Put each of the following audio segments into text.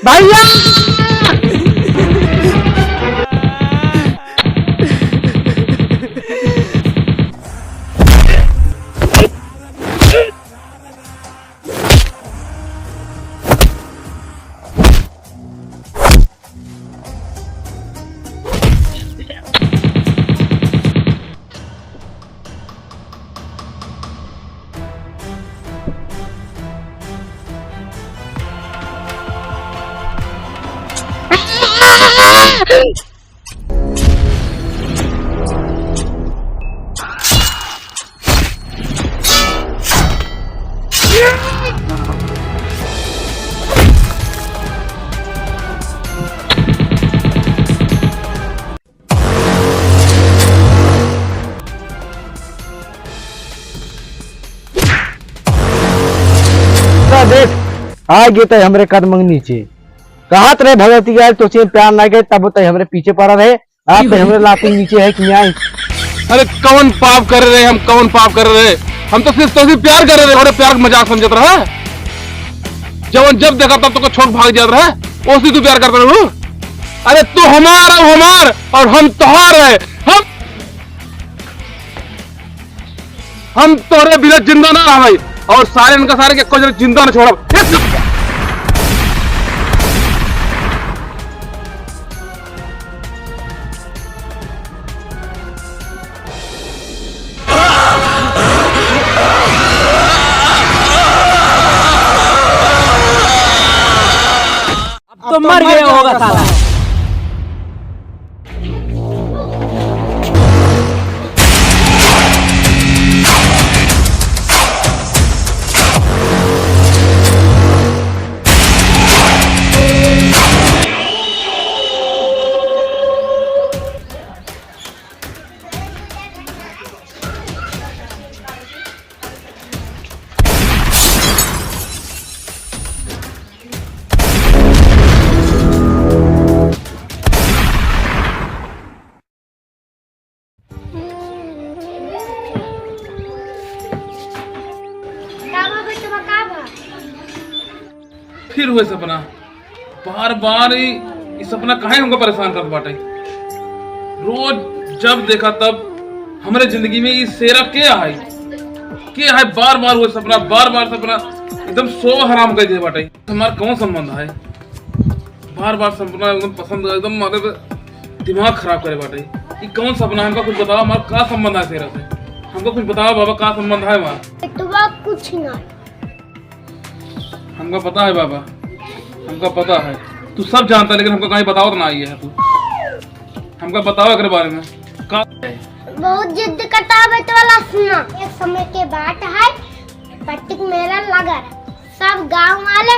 भैया देख आ गए थे हमरे कदम नीचे कहत रहे भगवती यार तो प्यार ना गए तब तक हमरे पीछे पड़ा रहे आप तो हमरे लाठी नीचे है कि आई। अरे कौन पाप कर रहे हम कौन पाप कर रहे हम तो सिर्फ तो प्यार कर रहे और प्यार मजाक समझत रहा जब देखा तब तो छोड़ भाग जाता रहा उसी तू प्यार करता रहू। अरे तू हमार और हम तोहार है हम तोरे बिना जिंदा ना रहा भाई और सारे इनका सारे के कोई जिंदा ना छोड़ा। अब तो मर गया होगा साला। फिर हुए सपना बार बार ये सपना काहे हमको परेशान कर बाटे। रोज जब देखा तब हमारे जिंदगी में ये सेरा क्या है बार बार हुए सपना एकदम सो हराम कर दे बाटे। हमारा कौन संबंध है बार बार सपना एकदम पसंद एकदम हमारे दिमाग खराब करे बाटे। ये कौन सपना है हमको कुछ बताओ हमारा क्या संबंध है सेरा से हमको कुछ बताओ बाबा क्या संबंध है हमारा। कुछ नहीं हमको पता है बाबा हमको पता है तू सब जानता है लेकिन हमको कहीं बताओ तो ना आई है तू हमको बताओ अगर बारे में का बहुत जिद करता है बेटे वाला सुना। एक समय के बात है पट्टिक मेला लगा सब गांव वाले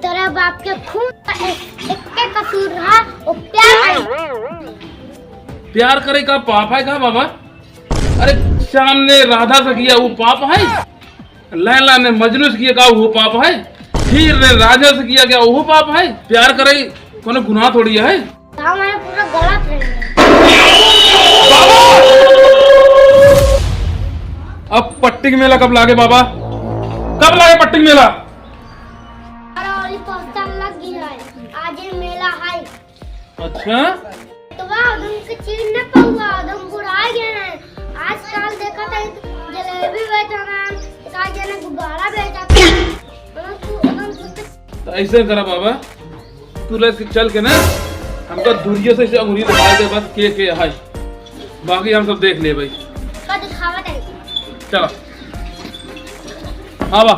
तेरे बाप के खून एक कसूर रहा वो प्यार करे का पाप है का बाबा। अरे श्याम ने राधा से किया वो पाप है लैला ने मजनू से किया का वो पाप है हीर ने राजा से किया क्या वो पाप है। प्यार करे कोनो गुनाह थोड़ी है। पूरा गलत है। अब पट्टिक मेला कब लागे बाबा कब लागे पट्टिक मेला। लग गई है आज ये मेला है। अच्छा तो उनके चीज न पाऊंगा उधम बुरा गए हैं। आजकल देखा था जलेबी बेचा है गुब्बारा बेचा तो ऐसे करा बाबा तू चल के ना हमको दूरियों से अंगुली दिखा दे बस के है बाकी हम सब देख ले भाई चलो हाँ बा।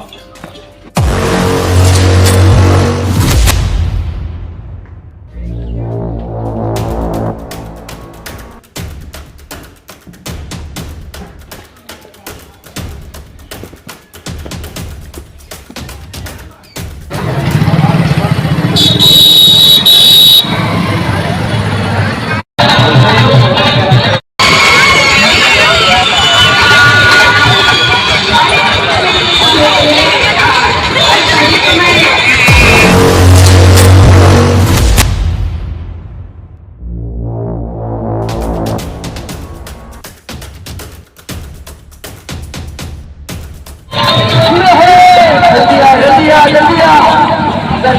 अब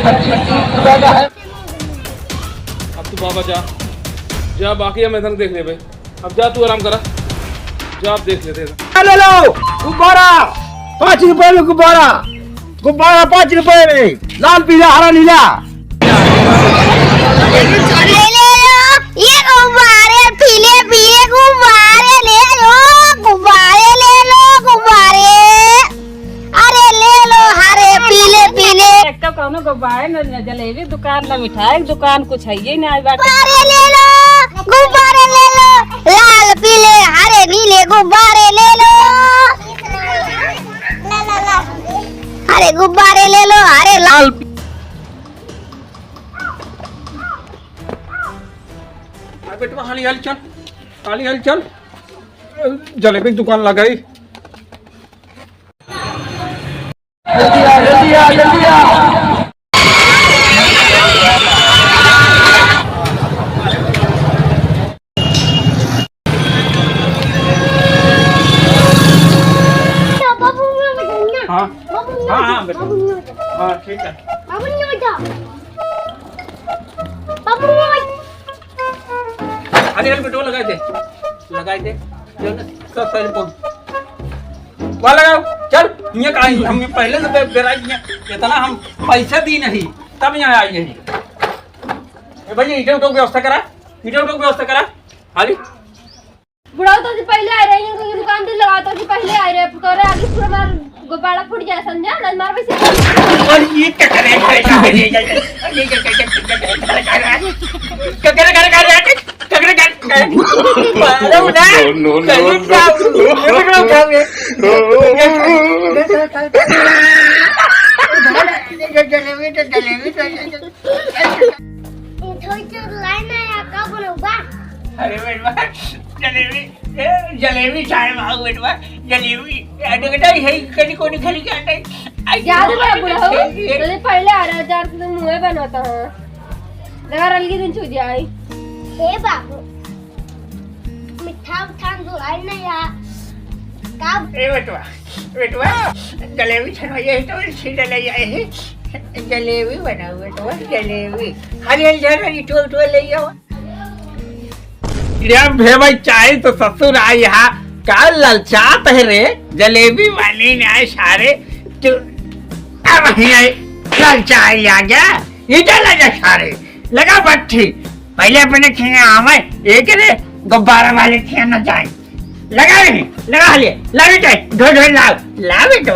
तू बाबा जा जा, बाकी हम इधर देख ले भाई। अब जा तू आराम करा, जा आप देख लेते हैं। ले लो गुब्बारा 5 रुपए में, गुब्बारा 5 रुपए में, लाल पीला हरा नीला। ले लो ये गुब्बारे, पीले पीले गुब्बारे ले लो, गुब्बारे ले लो, गुब्बारे अरे ले लो हरे पीले पीले। एक तो कौनो गुब्बारे न जलेबी दुकान न मिठाई दुकान कुछ है ही ना बाटे। गुब्बारे ले लो, गुब्बारे ले लो, लाल पीले हरे नीले गुब्बारे ले लो, हरे गुब्बारे ले लो, हरे लाल। बेटवा हाली हाली चल, हाली हाली चल, जलेबी की दुकान लगाई। जल्दी आ जल्दी आ जल्दी आ। हाँ हाँ हाँ बेटा, हाँ ठीक है। हाली हाली बेटवा लगाई दे, लगाई दे, सब सही पहुँच। वहाँ लगाओ, चल ये का हम पहले से बेराई इतना हम पैसे दी नहीं तब यहाँ आई है। भैया ईटे उठो व्यवस्था करा, ईटे उठो व्यवस्था करा। हाली बुढ़ाओ तो जी पहले आ रहे हैं, क्योंकि दुकान दिल लगाओ तो जी पहले आ रहे हैं, तो रे आगे पूरा बार गुब्बारा फूट जाए समझा ना, मार वैसे और ये क्या करे अरे बेटवा जलेबी जलेबी चाय मांग बेटवा, जलेबी अडगटाई है कभी कोनी खरी क्या टाइम याद है बुढ़ाओ तो जी पहले आ रहा है, जार से मुंह बनवाता है लगा रलगी दिन छू दिया आई। हे बाबू मिठा उठा दुलाई ना यार कब ए बेटवा बेटवा जलेबी छनवाइए तो सीधा ले आए हैं, जलेबी बनाओ बेटवा, जलेबी हाली हाली जा रही टोल टोल ले आओ। भे भाई चाय तो ससुर आए यहाँ का ललचात है रे, जलेबी वाले ने आए सारे तो अब आए ललचाए आ गया, इधर लगा सारे लगा भट्टी पहले अपने खेने आवे एक रे गुब्बारा वाले खेने न जाए लगा नहीं लगा ले ला बेटा धो धो लाओ ला बेटा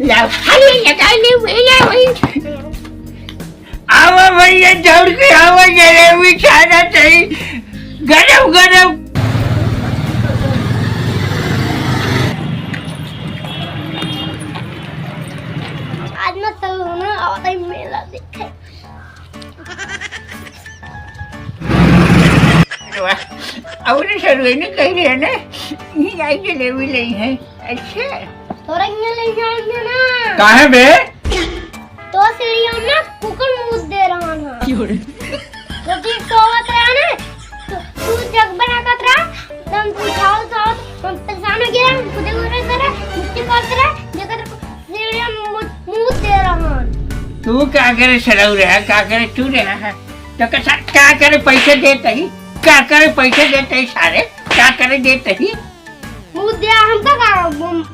लाओ खाली लगा ले वही आवा भैया जोर से आवा जलेबी खाना चाहिए गरम गरम। आज ना चलो ना और मेला देखे। अब सर्वे ने कही रहे ना ये आई जलेबी ली है। अच्छा थोड़ा ये ले जाएंगे ना कहाँ बे तो सीढ़ियों में कुकर मूस दे रहा है क्योंकि सोवत रहा ना तू जग बना कर रहा दम उठाओ तो हम परेशान हो गया खुदे उड़े करे मुट्ठी काट रहा जगह सीढ़ियों में मूस दे रहा है। तू क्या करे सड़ाऊ रहा क्या करे तू रहा है तो क्या करे पैसे देते ही क्या करे पैसे देते ही सारे क्या करे देते ही मूस दिया हमका का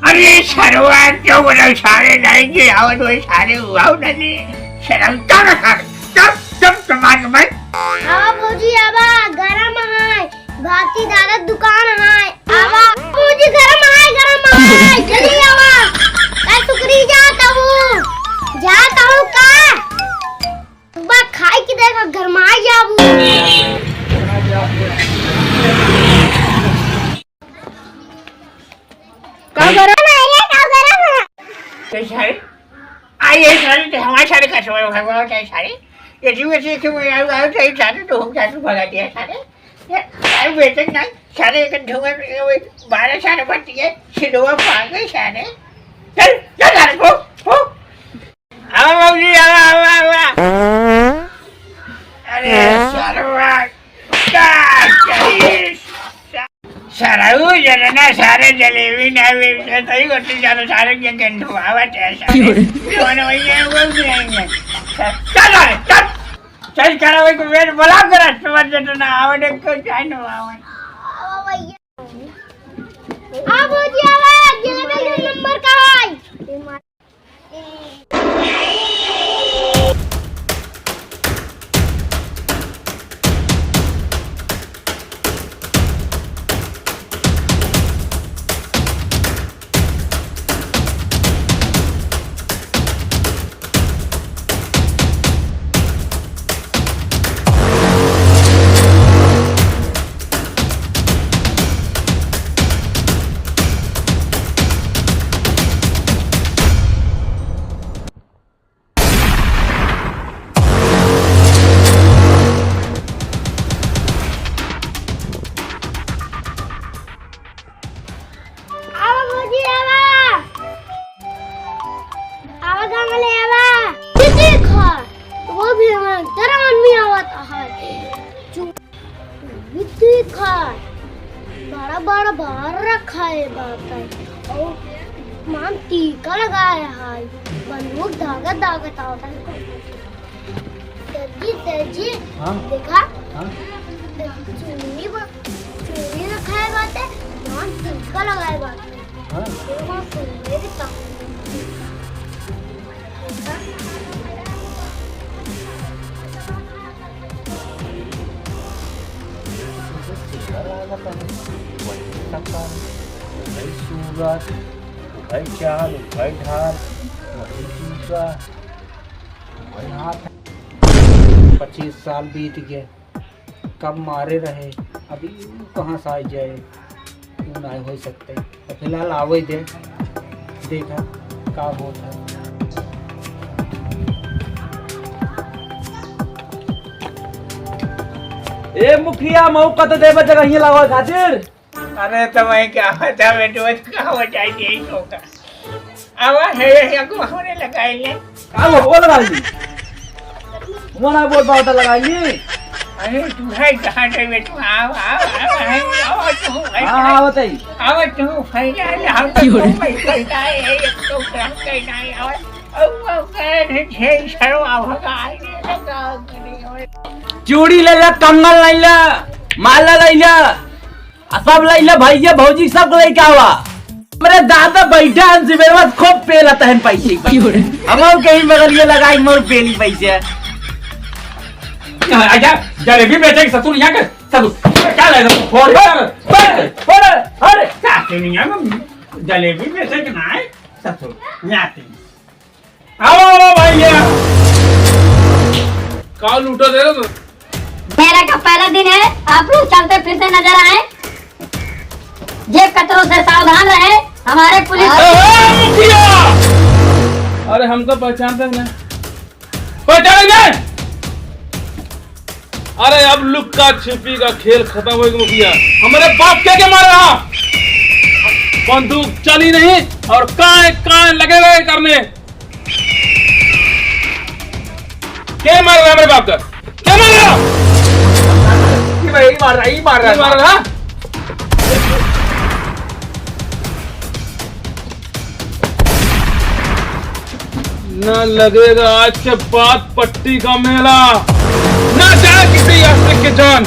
अरे सरवा जो बोला सारे नहीं जे आओ तो सारे आओ नहीं सड़ाऊ क्या रखा सब तुम्हारे भाई आवा भौजी आवा गरम है भारती दादा दुकान है आवा भौजी गरम है जल्दी आवा मैं सुकरी जाता हूँ का बा खाई की देखा गरमाई जाबू का गरम है सारे आइए सारे हमारे सारे कस्टमर भगवान के सारे ये जी वैसे कि मैं आया चाहिए सारे तो हम सारे भगा दिया सारे यार बेटे ना सारे एक धुआं 12 सारे बच्चे हैं सिलवा पाग गए सारे चल चल सारे हो आओ बाबूजी आओ अरे सरवा क्या चाहिए सराऊ जलना सारे जलेबी ना बेचते ही गोटी जानो सारे के गंधुआ बटे सारे दोनों ये वो भी आएंगे चल रे, चल चल करा भाई को वेट बोला कर समझ जट ना आवड़े को जाय न आवे अब हो जी आवाज जलेबी का नंबर का है बड़ा बड़ा बाहर रखा है बात और मान टीका लगाया है बंदूक धागा धागा होता है तेजी देखा चुन्नी रखा है बात है मान टीका लगाया बात सूरत भाई चाल भाई ढाल का 25 साल बीत गए कब मारे रहे अभी कहाँ से आ जाए क्यों नहीं हो सकते तो फिलहाल आवे दे देखा का होता है। ए मुखिया मौका तो देव जगह ही लावा खातिर अरे तो मैं क्या बता बेटो का बता दे होगा आवा है या को होने लगाई ले आओ बोल रही मोना बोल पावता लगाई अरे तू है कहां से बेटो आओ तू हां बताई आओ तू फायदा ले हम तो पैसा है एक तो काम करना है आओ करे छे शर्म आवेगा चूड़ी ले ले कंगन ले ले माला ले ले सब ले ले भैया भौजी सब ले के आवा मेरे दादा बैठा है मेरे पास खूब पे लाता है पैसे हम कहीं मगर ये लगाई मोर पेली पैसे आजा जलेबी बेचे ससुर यहां के ससुर क्या ले फोड़ अरे क्या दुनिया में जलेबी बेचे के ना है ससुर याती आओ भैया का लूटा दे रहे हो मेरा का पहला दिन है आप लोग चलते फिरते नजर आए जेब कतरों से सावधान रहे हमारे पुलिस अरे हम तो पहचानते नहीं पहचाने अरे अब लुक्का छिपी का खेल खत्म हो गया मुखिया हमारे बाप क्या मार रहा बंदूक चली नहीं और कान लगे रहे करने क्या मार रहा हमारे बाप का क्या मार रहा मार रहा न लगेगा आज के बाद पट्टी का मेला न जाए किसी यात्री की जान